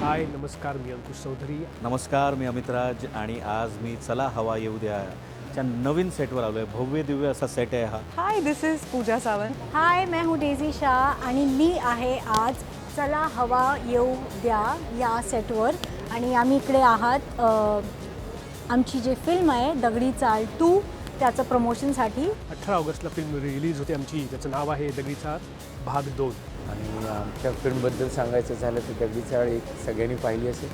हाय नमस्कार, मी अंकुश चौधरी. नमस्कार, मी अमितराज आणि आज मी चला हवा येऊ द्या च्या नवीन सेटवर आलो आहे. भव्य दिव्य असा सेट आहे हा. हाय, दिस इज पूजा सावंत. हाय, मैं हूँ डेझी शाह आणि मी आहे आज चला हवा येऊ द्या या सेटवर आणि आम्ही इकडे आहात आमची जी फिल्म आहे दगडी चाळ 2 त्याचं प्रमोशनसाठी. 18 ऑगस्टला फिल्म रिलीज होते आमची. त्याचं नाव आहे दगडी चाळ भाग 2. आणि आमच्या फिल्मबद्दल सांगायचं झालं तर दगडी चाळ एक सगळ्यांनी पाहिली असेल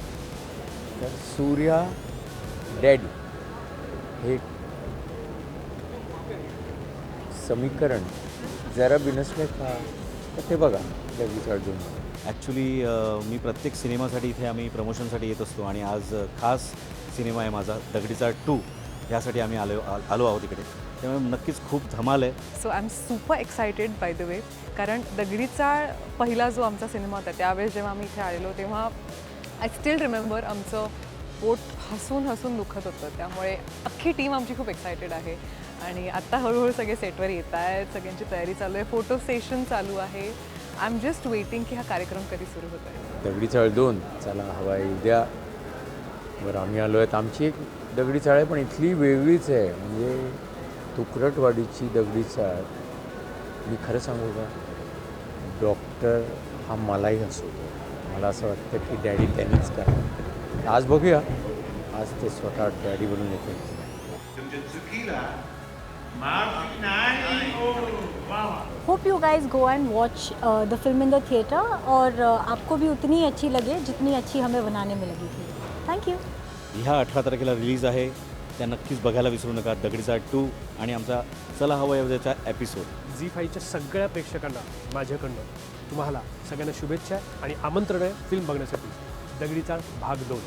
तर सूर्या डॅडी हे समीकरण जरा बिनसले का तर ते बघा दगडी चाळ 2. ॲक्च्युली मी प्रत्येक सिनेमासाठी इथे आम्ही प्रमोशनसाठी येत असतो आणि आज खास सिनेमा आहे माझा दगडी चाळ 2. ह्यासाठी आम्ही आलो आहोत इकडे. त्यामुळे नक्कीच खूप धमाल आहे. So I am super excited by the way, कारण दगडी चाळ पहिला जो आमचा सिनेमा होता त्यावेळेस जेव्हा आम्ही इथे आलेलो तेव्हा आय स्टील रिमेंबर आमचं पोट हसून हसून दुखत होतं. त्यामुळे अख्खी टीम आमची खूप एक्सायटेड आहे आणि आत्ता हळूहळू सगळे सेटवर येत आहेत. सगळ्यांची तयारी चालू आहे, फोटो सेशन चालू आहे. आय एम जस्ट वेटिंग की हा कार्यक्रम कधी सुरू होतो आहे. दगडी चाळ 2 चला हवा येऊ द्या वर आम्ही आलो आहेत. आमची एक दगडी चाळ आहे पण इथली वेगळीच आहे. म्हणजे तुकरटवाडीची दगडी चाळ. मी खरं सांगू का, डॉक्टर हा मलाही हसवतो. मला असं वाटतं की डॅडी त्यांनीच करा. आज बघूया, आज ते स्वतः डॅडी बनून येते. तुमच्या चुकीला माफी नाही. Hope you guys go and watch the film in the theatre और आपको भी उतनी अच्छी लगे जितनी अच्छी हमें बनाने में लगी थी. Thank you. ह्या 18 तारखेला रिलीज आहे. त्या नक्कीच बघायला विसरू नका. दगडी चाळ 2 आणि आमचा चला हवा येऊ द्याचा एपिसोड. झी5च्या सगळ्या प्रेक्षकांना माझ्याकडनं तुम्हाला सगळ्यांना शुभेच्छा आणि आमंत्रण आहे फिल्म बघण्यासाठी. दगडी चाळ भाग 2.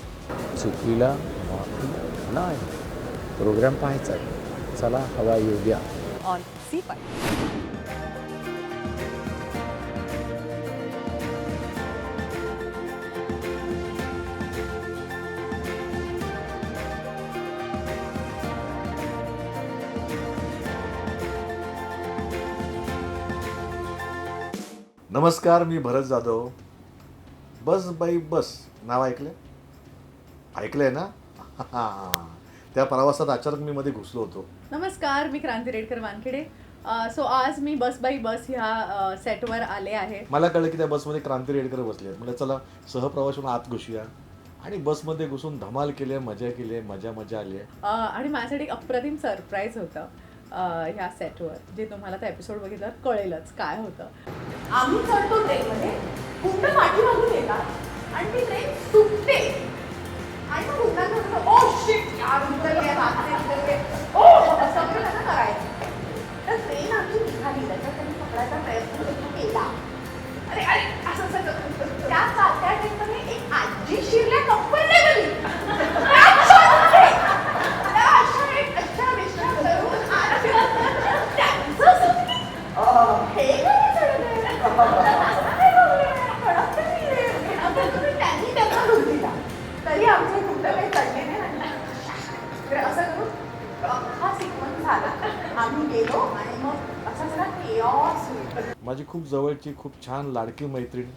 चुकीला माफी नाही. प्रोग्राम पाहायचा. चला हवा येऊ द्या. On C5. नमस्कार, मी भरत जाधव. बस बाई बस नाव ऐकलंय ना? त्या प्रवासात अचानक मी मध्ये घुसलो होतो. नमस्कार, मी क्रांती रेडकर वानखेडे. सो आज मी बस बाई बस ह्या सेटवर आले आहे. मला कळलं की त्या बसमध्ये क्रांती रेडकर बसले आहेत. म्हणजे चला सहप्रवास म्हणून आत घुसूया आणि बसमध्ये घुसून धमाल केली आहे, मजा केली आहे, मजा आली आहे. आणि माझ्यासाठी एक अप्रतिम सरप्राईज होतं ह्या सेटवर, जे तुम्हाला त्या एपिसोड बघितल्यावर कळेलच काय होतं. आम्ही चढतो ट्रेनमध्ये, कुठं पाठीमागून येतात आणि ती ट्रेन सुटते आणि मग उन्हात ओ शिट यार उतरले ओ सगळं कसं करायचं. तर ट्रेन आमची निघाली, त्याच्यात त्यांनी पकडायचा प्रयत्न केला. अरे अरे असं त्या ट्रेनमध्ये एक आजी शिरल्या कंफर्टेबली. तरी आमचं कुठं काही चढले नाही. असं करून हा सिक्वन्स झाला. आम्ही गेलो आणि मग असा सगळा केऑस होईल. माझी खूप जवळची, खूप छान लाडकी मैत्रीण.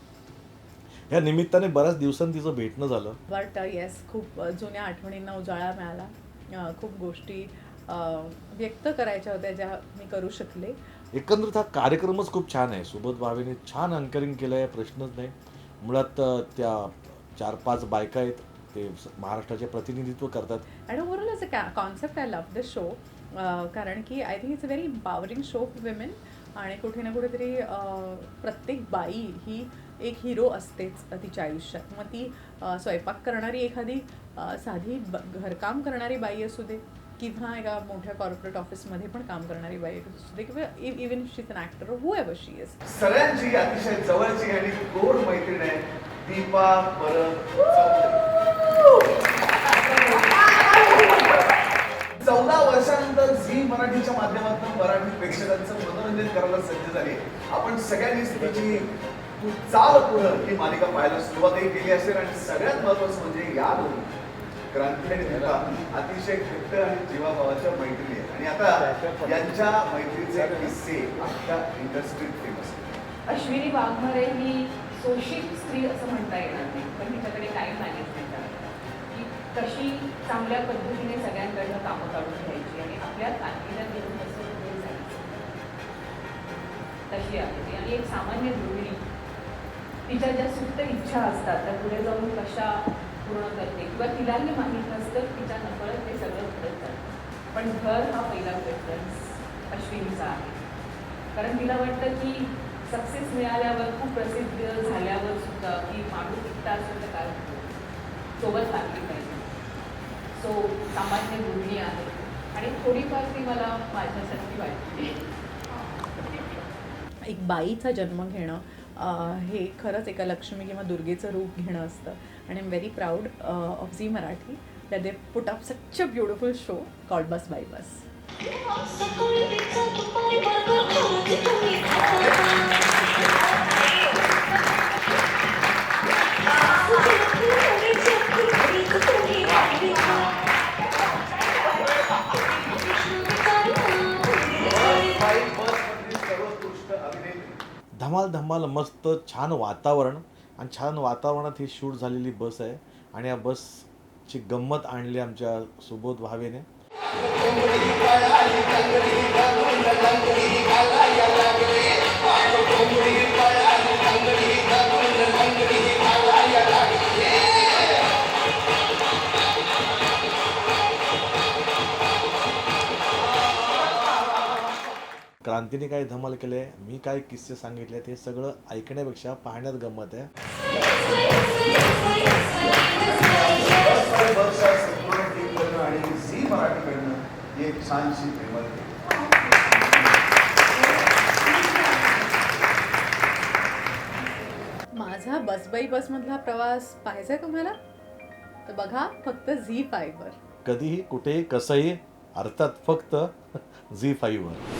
या निमित्ताने बऱ्याच दिवसांनी तिचं भेटणं झालं. बट येस, खूप जुन्या आठवणींना उजाळा मिळाला. खूप गोष्टी व्यक्त करायच्या होत्या ज्या मी करू शकले. एकंदरीत हा कार्यक्रमच खूप छान आहे. सुबोध भावेने छान अँकरिंग केलं आहे, प्रश्नच नाही. मुळात त्या 4-5 बायका आहेत, ते महाराष्ट्राचे प्रतिनिधित्व करतात. And overall as a concept I love the show. कारण की I think it's a very empowering show for women. आणि कुठे ना कुठेतरी प्रत्येक बाई ही एक हिरो असतेच तिच्या आयुष्यात. मग ती स्वयंपाक करणारी एखादी साधी घरकाम करणारी बाई असू दे किंवा एका मोठ्या कॉर्पोरेट ऑफिसमध्ये पण काम करणारी बाई असू दे किंवा even she is an actor whoever she is. सगळ्यांची अतिशय जवळची आणि गोड मैत्रीण आहे दीपा परब. 14 वर्षानंतर झी मराठीच्या माध्यमातून मराठी प्रेक्षकांचं मनोरंजन करायला सज्ज झाली. आपण सगळ्यांनीच तिची चाल पुढं ही मालिका पाहायला सुरुवातही केली असेल. आणि सगळ्यात महत्वाचं म्हणजे या दोन्ही क्रांती आणि दीपा अतिशय घट्ट आणि जीवाभावाच्या मैत्रिणी आहेत. आणि आता यांच्या मैत्रीचे किस्से अख्ख्या इंडस्ट्रीत फेमस आहेत. अश्विनी वाघमारे ही शोषित स्त्री असं म्हणता येणार नाही, पण तिच्याकडे टाईम मॅनेजमेंट आहे की कशी चांगल्या पद्धतीने सगळ्यांकडनं कामं काढून घ्यायची आणि आपल्या ताकदीला घेऊन कसं पुढे जायचं, तशी आहे ती. आणि एक सामान्य गृहिणी तिच्या ज्या सुप्त इच्छा असतात त्या पुढे जाऊन कशा पूर्ण करते किंवा तिलाही माहीत नसतं तिच्या नकळत ते सगळं घडत जातं. पण घर हा पहिला प्रेफरन्स अश्विनीचा आहे, कारण तिला वाटतं की सक्सेस मिळाल्यावर खूप प्रसिद्ध झाल्यावर सुद्धा की माणूस एकटा असेल तर काय होतं, सोबत लागली पाहिजे. सो सामान्य गृहिणी आहे आणि थोडीफार ती मला माझ्यासारखी वाटते. एक बाईचा जन्म घेणं हे खरंच एका लक्ष्मी किंवा दुर्गेचं रूप घेणं असतं. आणि I am very proud of Zee Marathi that they put up such a beautiful show called Bas Bai Bas. धमाल धमाल मस्त छान वातावरण आणि छान वातावरणात ही शूट झालेली बस आहे आणि या बसची गंमत आणली आमच्या सुबोध भावेने. क्रांतीने काय धमाल केले, मी काय किस्से सांगितले ते सगळं ऐकण्यापेक्षा पाहण्यात गंमत आहे. आणि झी मराठीकडनं ही एक छानशी प्रेमळ माझा बस बाई बसमधला प्रवास पाहायचा आहे तुम्हाला तर बघा फक्त झी5 वर. कधीही कुठेही कसंही, अर्थात फक्त झी5 वर.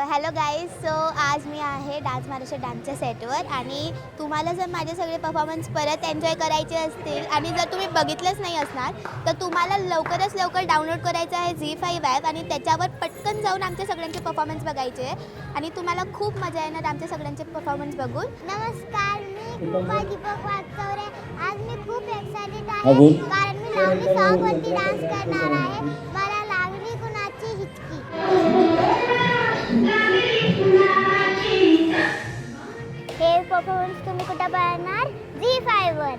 हॅलो गाईज, सो आज मी आहे डान्स महाराष्ट्र डान्सच्या सेटवर आणि तुम्हाला जर माझे सगळे परफॉर्मन्स परत एन्जॉय करायचे असतील आणि जर तुम्ही बघितलंच नाही असणार तर तुम्हाला लवकरच लवकर डाउनलोड करायचं आहे झी5 ॲप आणि त्याच्यावर पटकन जाऊन आमच्या सगळ्यांचे परफॉर्मन्स बघायचे आणि तुम्हाला खूप मजा येणार आमच्या सगळ्यांचे परफॉर्मन्स बघून. नमस्कार, मी कृपा दीपक वागचौरे. आज मी खूप एक्सायटेड आहे कारण मी लावणी सॉन्गवरती डान्स करणार आहे. मला लागली कुणाची हिचकी. हे परफॉर्मन्स तुम्ही कुठं पाहणार? झी5 वर.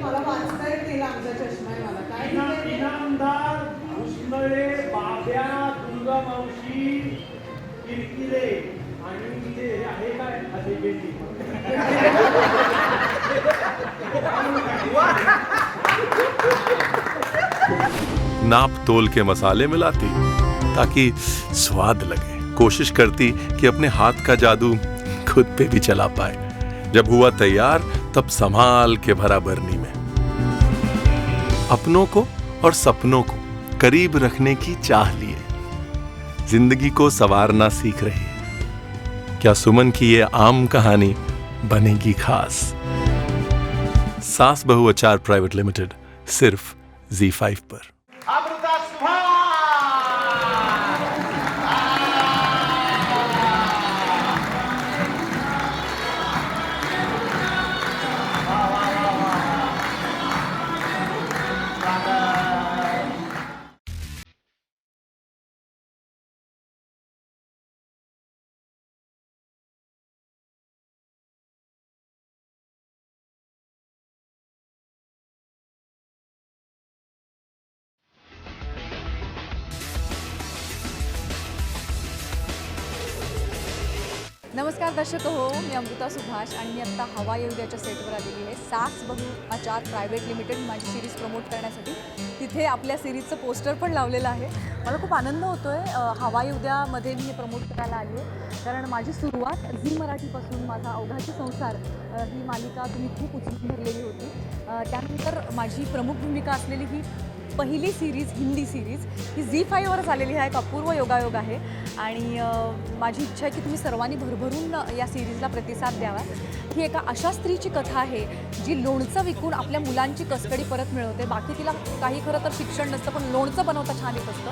मला वाचता येईल आमचा चष्मा आहे मला काय इनामदार भुसनळे बाब्या दुर्गा मावशी किरकिरे आणि इथे आहे काय असे बेटी नाप तोल के मसाले मिलाती ताकि स्वाद लगे, कोशिश करती कि अपने हाथ का जादू खुद पे भी चला पाए. जब हुआ तैयार तब संभाल के भरा बरनी में. अपनों को और सपनों को करीब रखने की चाह लिए जिंदगी को संवारना सीख रही है. क्या सुमन की ये आम कहानी बनेगी खास? सास बहू अचार प्राइवेट लिमिटेड, सिर्फ झी5 पर. नमस्कार दर्शक हो, मी अमृता सुभाष आणि मी आत्ता हवा येऊ द्याच्या सेटवर आलेली आहे. सास बहू आचार प्रायव्हेट लिमिटेड माझी सिरीज प्रमोट करण्यासाठी. तिथे आपल्या सिरीजचं पोस्टर पण लावलेलं आहे. मला खूप आनंद होतो आहे हवा येऊ द्यामध्ये मी हे प्रमोट करायला आली आहे, कारण माझी सुरुवात झी मराठीपासून माझा अवघाची संसार ही मालिका तुम्ही खूप उचलून धरलेली होती. त्यानंतर माझी प्रमुख भूमिका असलेली ही पहिली सिरीज हिंदी सिरीज ही झी5वरच आलेली आहे. एक अपूर्व योगायोग आहे आणि माझी इच्छा आहे की तुम्ही सर्वांनी भरभरून या सिरीजला प्रतिसाद द्यावा. ही एका अशा स्त्रीची कथा आहे जी लोणचं विकून आपल्या मुलांची कस्टडी परत मिळवते. बाकी तिला काही खरं तर शिक्षण नसतं, पण लोणचं बनवता छान येत असतं.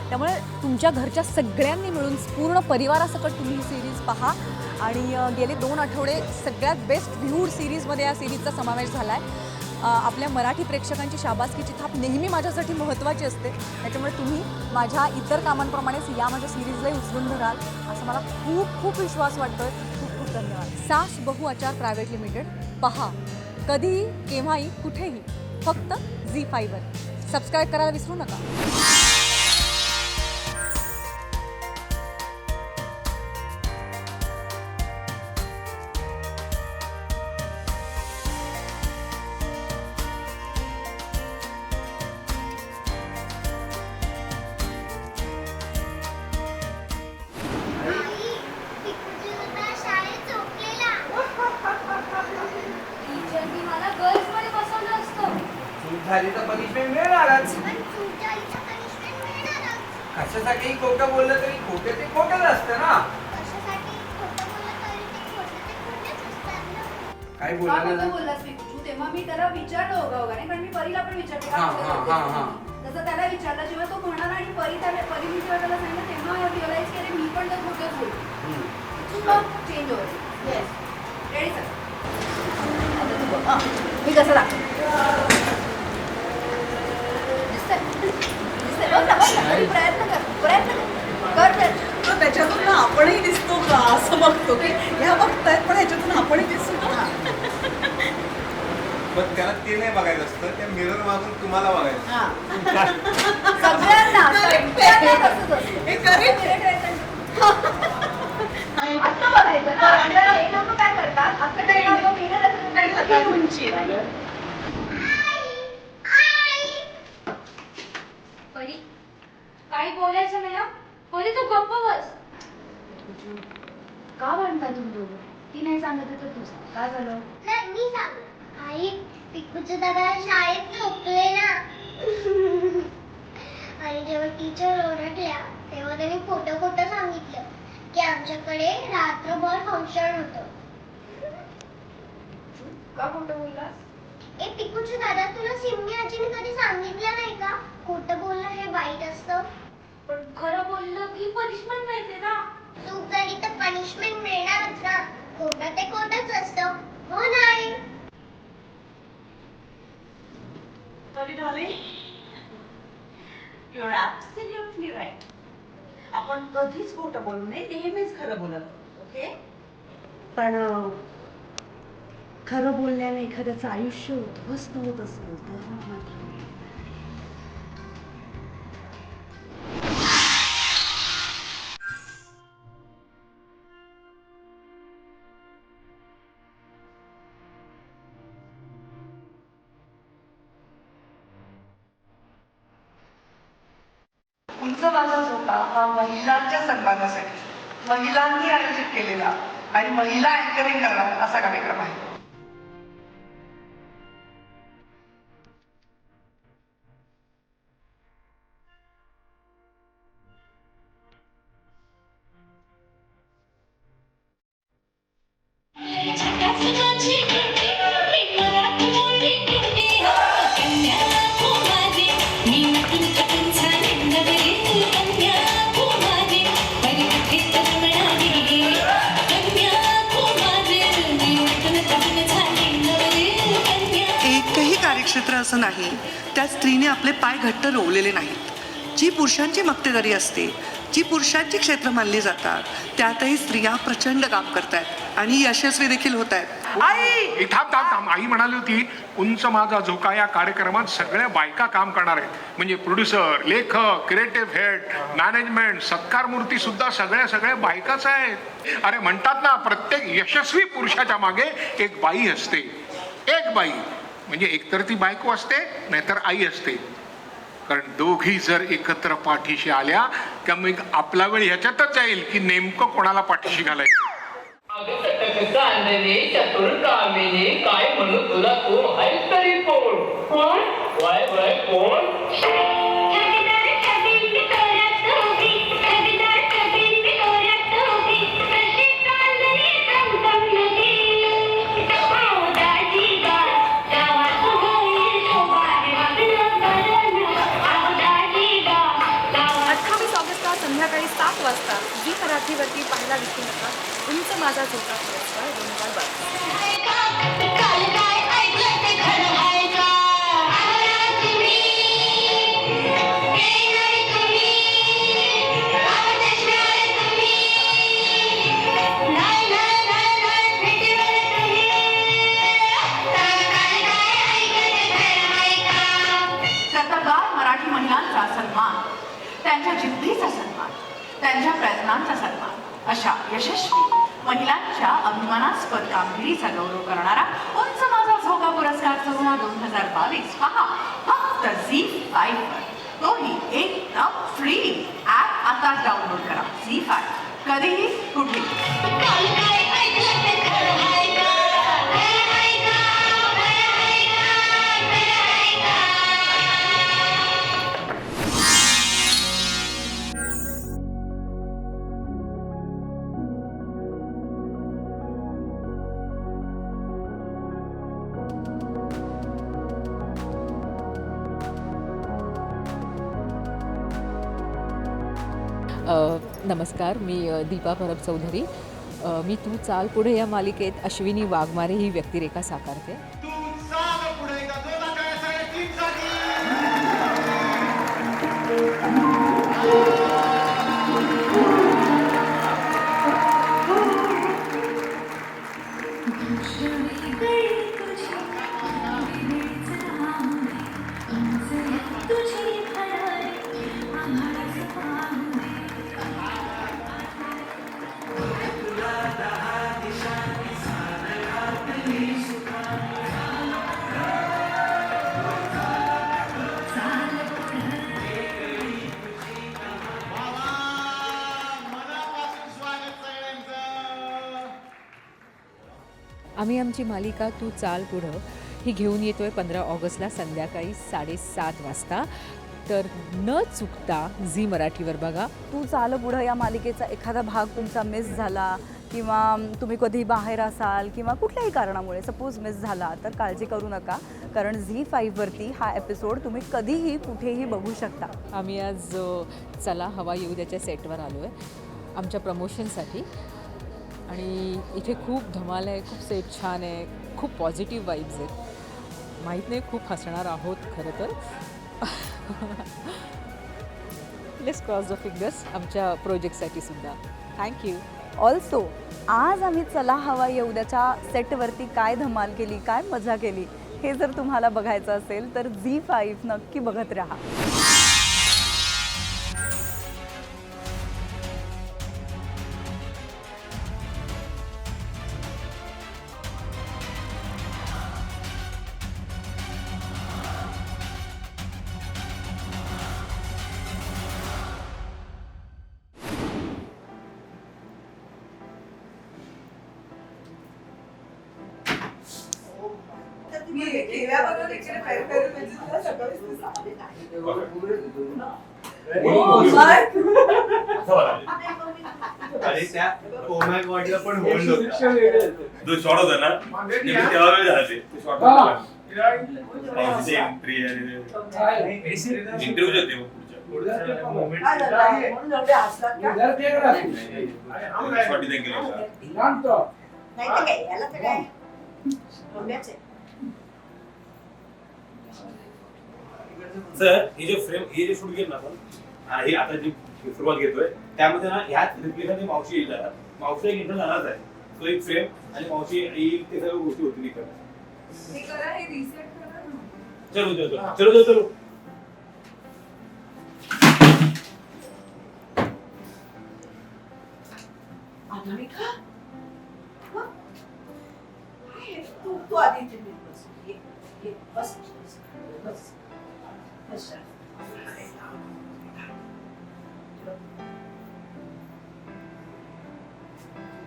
त्यामुळे तुमच्या घरच्या सगळ्यांनी मिळून पूर्ण परिवारासकट तुम्ही ही सिरीज पहा. आणि गेले 2 आठवडे सगळ्यात बेस्ट व्ह्यूड सिरीजमध्ये या सिरीजचा समावेश झाला आहे. आपल्या मराठी प्रेक्षकांची शाबासकीची थाप नेहमी माझ्यासाठी महत्त्वाची असते. त्याच्यामुळे तुम्ही माझ्या इतर कामांप्रमाणेच या माझ्या सिरीजलाही उचलून धराल असं मला खूप खूप विश्वास वाटतो आहे. खूप खूप धन्यवाद. सास बहू आचार प्रायव्हेट लिमिटेड पहा कधीही केव्हाही कुठेही फक्त झी5वर. सबस्क्राईब करायला विसरू नका. झाली तर पनिशमेंट मिळणारच. कशासाठी खोटं बोललं तरी खोटं ते खोटंच असतं ना. काय बोललास पिकू? तेव्हा मी त्याला विचारलं ओघाओघाने, कारण मी परीला पण विचारलं. तसं त्याला विचारलं, जेव्हा तो म्हणाला आणि परी मी जेव्हा त्याला सांगितलं तेव्हा रिअलाइज केले मी पण तर खोटंच बोलतो. Change over. Yes ready sir. मी कसं दाखव त्याच्यातून ना आपणही दिसतो का असं बघतो की ह्या बघतायत, पण ह्याच्यातून आपणही दिसतो का. पण त्याला ते नाही बघायचं असतं, त्या मिरर मागून तुम्हाला बघायचं. सगळ्यांना काय करतात उंची परी काही बोलायचं नाही. परी तू गप्प बस. का म्हणता तुम्ही दोघं? ती नाही सांगत तर तू सांग. काय झालं? नाही मी सांग. आई पिकूचे दादा शाळेत झोपले ना. आणि जेव्हा टीचर ओरडल्या तेव्हा त्यांनी खोटं सांगितलं की आमच्याकडे रात्रभर फंक्शन होतं. का खोटं बोललास? ए पिकूचे दादा, तुला सिमनी आजीने कधी सांगितलं नाही का खोटं बोलणं हे वाईट असतं? पण खरं बोललं की पनिशमेंट मिळते ना. चूक झाली तर पनिशमेंट मिळणारच ना. खोटं ते खोटंच असतं, हो नाही? तरी darling, you are absolutely right. आपण कधीच खोटं बोलू नये, नेहमीच खरं बोलावं. ओके. पण खरं बोलण्याने एखाद्याचं आयुष्य उद्ध्वस्त होत असेल तर मात्र उंच बाजार होता हा महिलांच्या सन्मानासाठी महिलांनी आयोजित केलेला आणि महिला अँकरिंग करणार असा कार्यक्रम आहे. क्षेत्र असं नाही त्या स्त्रीने आपले पाय घट्ट रोवलेले नाहीत. जी पुरुषांची मक्तेदारी असते, जी पुरुषांची क्षेत्र मानली जातात, त्यातही स्त्रिया प्रचंड काम करतायत आणि यशस्वी देखील होत आहेत. आई थांब आई म्हणाली होती उंच माझा झोका या कार्यक्रमात सगळ्या बायका काम करणार आहेत म्हणजे प्रोड्युसर, लेखक, क्रिएटिव्ह हेड, मॅनेजमेंट, सत्कार मूर्ती सुद्धा सगळ्या बायकाच आहेत. अरे म्हणतात ना प्रत्येक यशस्वी पुरुषाच्या मागे एक बाई असते. एक बाई म्हणजे एकतर ती बायको असते नाहीतर आई असते. कारण दोघी जर एकत्र पाठीशी आल्या का मग आपला वेळ ह्याच्यातच जाईल की नेमकं कोणाला पाठीशी घालायचं. काय म्हणू तुला तू आहेस तरी कोण कोण वय वय कोण संध्याकाळी 7 वाजता झी मराठीवरती पाहायला विसरू नका उंच माझा झोका पुरस्कार 2022 मराठी महिलांचा सन्मान, त्यांच्या जिद्दीचा सन्मान, त्यांच्या प्रयत्नांचा सन्मान अशा यशस्वी महिलांच्या अभिमानास्पद कामगिरीचा गौरव करणारा उंच माझा झोका पुरस्कार सोहळा 2022 पहा फक्त झी5 वर. तोही एकदम फ्री. ऍप आताच डाउनलोड करा. झी5 कधीही कुठेही. नमस्कार, मी दीपा परब चौधरी. मी तू चाल पुढे या मालिकेत अश्विनी वाघमारे ही व्यक्तिरेखा साकारते. आम्ही आमची मालिका तू चाल पुढं ही घेऊन येतोय 15 ऑगस्टला संध्याकाळी 7:30 वाजता. तर न चुकता झी मराठीवर बघा. तू चाल पुढं या मालिकेचा एखादा भाग तुमचा मिस झाला किंवा तुम्ही कधी बाहेर असाल किंवा कुठल्याही कारणामुळे सपोज मिस झाला तर काळजी करू नका, कारण झी5 वरती हा एपिसोड तुम्ही कधीही कुठेही बघू शकता. आम्ही आज चला हवा येऊ द्याच्या सेटवर आलो आहे आमच्या प्रमोशनसाठी आणि इथे खूप धमाल आहे, खूप सेट छान आहे, खूप पॉझिटिव्ह वाईब्स आहेत. माहीत नाही खूप हसणार आहोत खरं तर. लेट्स क्रॉस द फिंगर्स आमच्या प्रोजेक्टसाठी सुद्धा. थँक्यू. ऑल्सो आज आम्ही चला हवा येऊ द्याच्या सेटवरती काय धमाल केली, काय मजा केली हे जर तुम्हाला बघायचं असेल तर झी5 नक्की बघत राहा. आणि त्या ओमाय गॉडला पण होल्ड होता. जो शॉट होता ना तेव्हा वेळ झाला ते शॉट होता. इंटरव्ह्यू होते पुढच्या मोमेंट शॉट इथे केला. सर हे जे शूट केलं ना आपण हे आता जी सुरुवात घेतोय त्यामध्ये ना ह्याच रिप्लेसमध्ये मावशी येईल. मावशी एक इंटरव्ह्यू जाणारच आहे तो एक फ्रेम आणि मावशी येईल ते सर्व गोष्टी होतील इकडे. हे करा, हे रिसेट करा ना. चलो चलो चलो चलो चलो. अनामिका हं? काय तू तू आधी इथे बस. ये बस बस बस.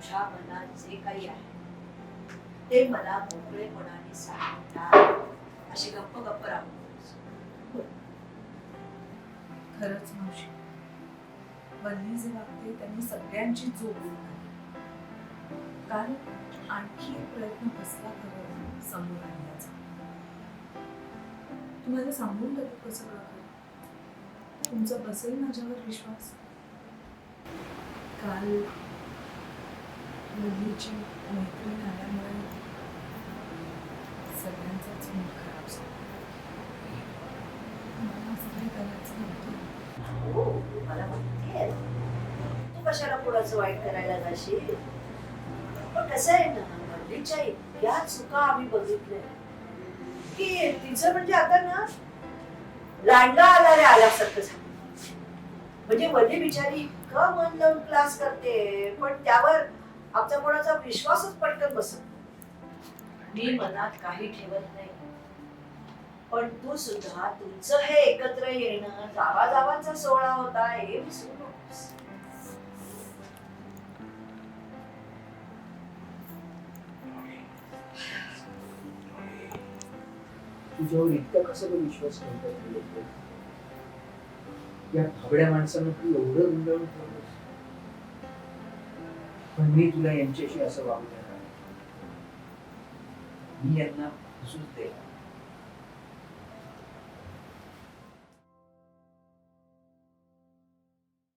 तुझ्या मनात जे काही आहे ते मला मोकळेपणाने सांगतात. अशी गप्प गप्प राहू. खरंच मावशी, वल्ली जे वागते त्यांनी सगळ्यांची झोप घेतली. कारण आणखी एक प्रयत्न कसला खरं समोर आणण्याचा. तुम्हाला सांगून देतो कसं करा. तुमचा बसेल माझ्यावर विश्वास. काल वल्लीची मैत्रीण आल्यामुळे सगळ्यांचाच मूड खराब झाला. मला असं काही करायचं नव्हतं. हो मला माहितीये तू कशाला कोणाचं वाईट करायला जाशील. पण कसं आहे ना, वल्लीच्या इतक्या चुका आम्ही बघितल्या की तिचं म्हणजे आता ना लांडा आणाऱ्या आल्यासारखं झालं. म्हणजे वल्ली बिचारी इतकं मन लावून क्लास करते पण त्यावर आमचा कोणाचा विश्वासच पटकन बसत. मी मनात काही ठेवत नाही पण तू सुद्धा तुमचं हे एकत्र येणं जावाजावांचा सोहळा होता हे विसरू नकोस. तुझ्यावर इतका कसं तो विश्वास ठेवतात. या भाबड्या माणसानं तू एवढं गुंडाळून ठेवलंस. पण मी तुला यांच्याशी असं वागू देणार. मी यांना फसूच देणार.